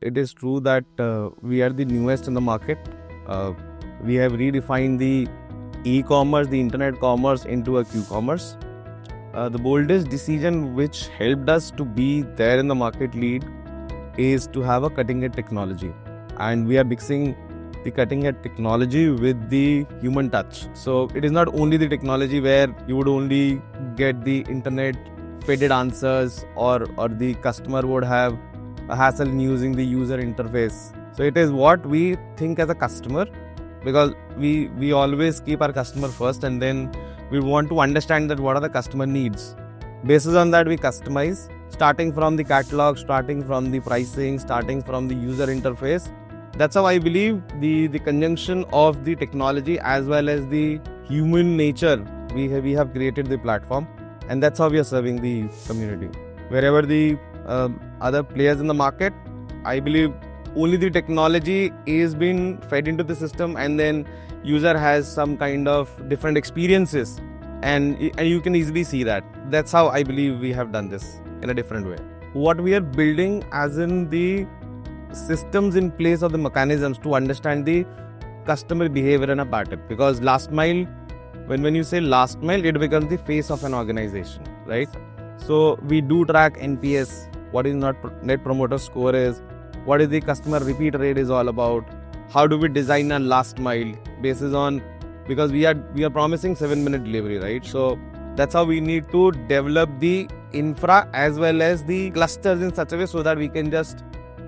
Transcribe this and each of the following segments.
it is true that we are the newest in the market. We have redefined the e-commerce, the internet commerce into a Q-commerce. The boldest decision which helped us to be there in the market lead is to have a cutting-edge technology. And we are mixing the cutting-edge technology with the human touch. So it is not only the technology where you would only get the internet-fed answers or the customer would have a hassle in using the user interface. So it is what we think as a customer, because we always keep our customer first, and then we want to understand that what are the customer needs. Based on that, we customize, starting from the catalog, starting from the pricing, starting from the user interface. That's how I believe the conjunction of the technology as well as the human nature, we have created the platform, and that's how we are serving the community. Wherever the other players in the market, I believe only the technology is being fed into the system, and then user has some kind of different experiences, and you can easily see that. That's how I believe we have done this in a different way. What we are building as in the systems in place or the mechanisms to understand the customer behavior and a pattern, because last mile, when you say last mile, it becomes the face of an organization, right? So we do track NPS, what is net promoter score is, what is the customer repeat rate is all about, how do we design a last mile basis on, because we are promising 7-minute delivery, right? So that's how we need to develop the infra as well as the clusters in such a way so that we can just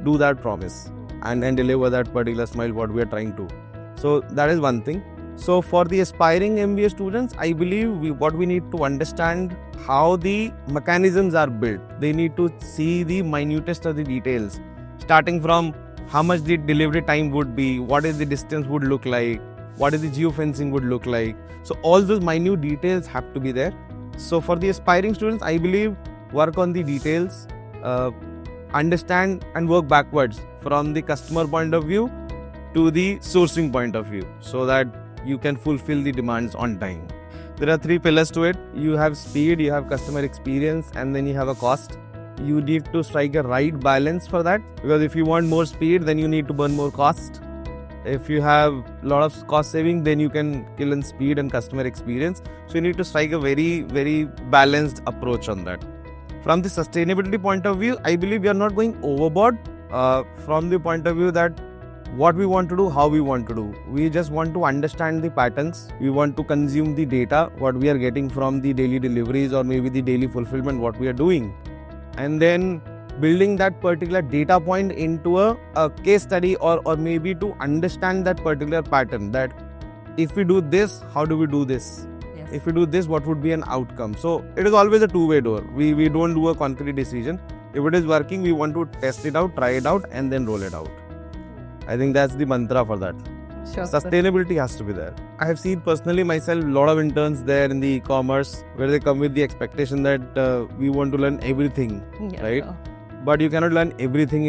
do that promise and deliver that particular smile what we are trying to. So that is one thing. So for the aspiring MBA students, I believe what we need to understand how the mechanisms are built. They need to see the minutest of the details, starting from how much the delivery time would be, what is the distance would look like, what is the geofencing would look like. So all those minute details have to be there. So for the aspiring students, I believe work on the details, understand and work backwards from the customer point of view to the sourcing point of view, so that you can fulfill the demands on time. There are 3 pillars to it. You have speed, you have customer experience, and then you have a cost. You need to strike a right balance for that, because if you want more speed, then you need to burn more cost. If you have a lot of cost saving, then you can kill in speed and customer experience. So you need to strike a very, very balanced approach on that. From the sustainability point of view, I believe we are not going overboard from the point of view that what we want to do, how we want to do. We just want to understand the patterns. We want to consume the data, what we are getting from the daily deliveries or maybe the daily fulfillment, what we are doing. And then building that particular data point into a case study or maybe to understand that particular pattern, that if we do this, how do we do this? Yes. If we do this, what would be an outcome? So it is always a two-way door. We don't do a concrete decision. If it is working, we want to test it out, try it out, and then roll it out. I think that's the mantra for that. Sure. Sustainability has to be there. I have seen personally myself a lot of interns there in the e-commerce where they come with the expectation that we want to learn everything, right? Sure. But you cannot learn everything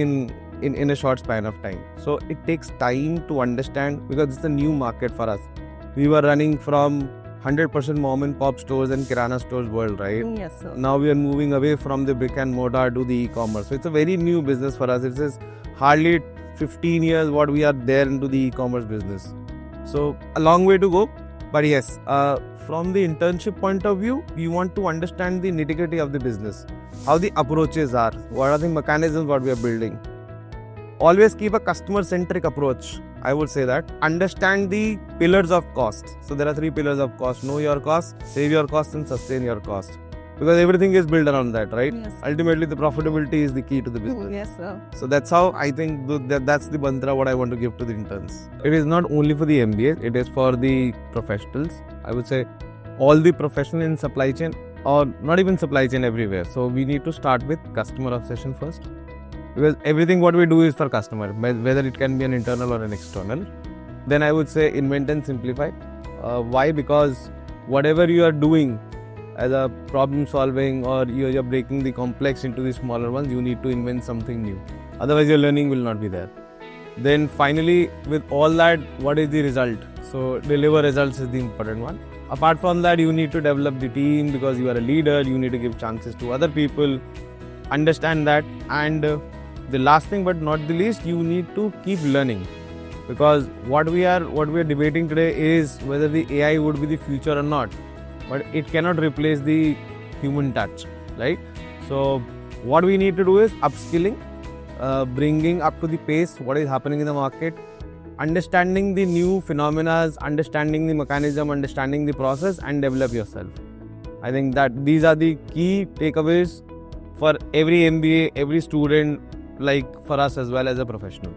in a short span of time. So it takes time to understand, because it's a new market for us. We were running from 100% mom and pop stores and kirana stores world, right? Yes, sir. Now we are moving away from the brick and mortar to the e-commerce. So it's a very new business for us. It is hardly 15 years what we are there into the e-commerce business. So a long way to go. But yes, from the internship point of view, we want to understand the nitty-gritty of the business. How the approaches are, what are the mechanisms what we are building. Always keep a customer-centric approach. I would say that. Understand the pillars of cost. So there are 3 pillars of cost. Know your cost, save your cost, and sustain your cost. Because everything is built around that, right? Yes. Ultimately, the profitability is the key to the business. Yes, sir. So that's how I think that's the mantra what I want to give to the interns. It is not only for the MBA, it is for the professionals. I would say all the professionals in supply chain, or not even supply chain, everywhere. So we need to start with customer obsession first. Because everything what we do is for customer, whether it can be an internal or an external. Then I would say invent and simplify. Why? Because whatever you are doing as a problem solving, or you're breaking the complex into the smaller ones, you need to invent something new. Otherwise your learning will not be there. Then finally, with all that, what is the result? So deliver results is the important one. Apart from that, you need to develop the team, because you are a leader. You need to give chances to other people, understand that, and the last thing but not the least, you need to keep learning, because what we are debating today is whether the AI would be the future or not, but it cannot replace the human touch, right? So what we need to do is upskilling, bringing up to the pace what is happening in the market, understanding the new phenomena, understanding the mechanism, understanding the process, and develop yourself. I think that these are the key takeaways for every MBA, every student, like for us as well as a professional.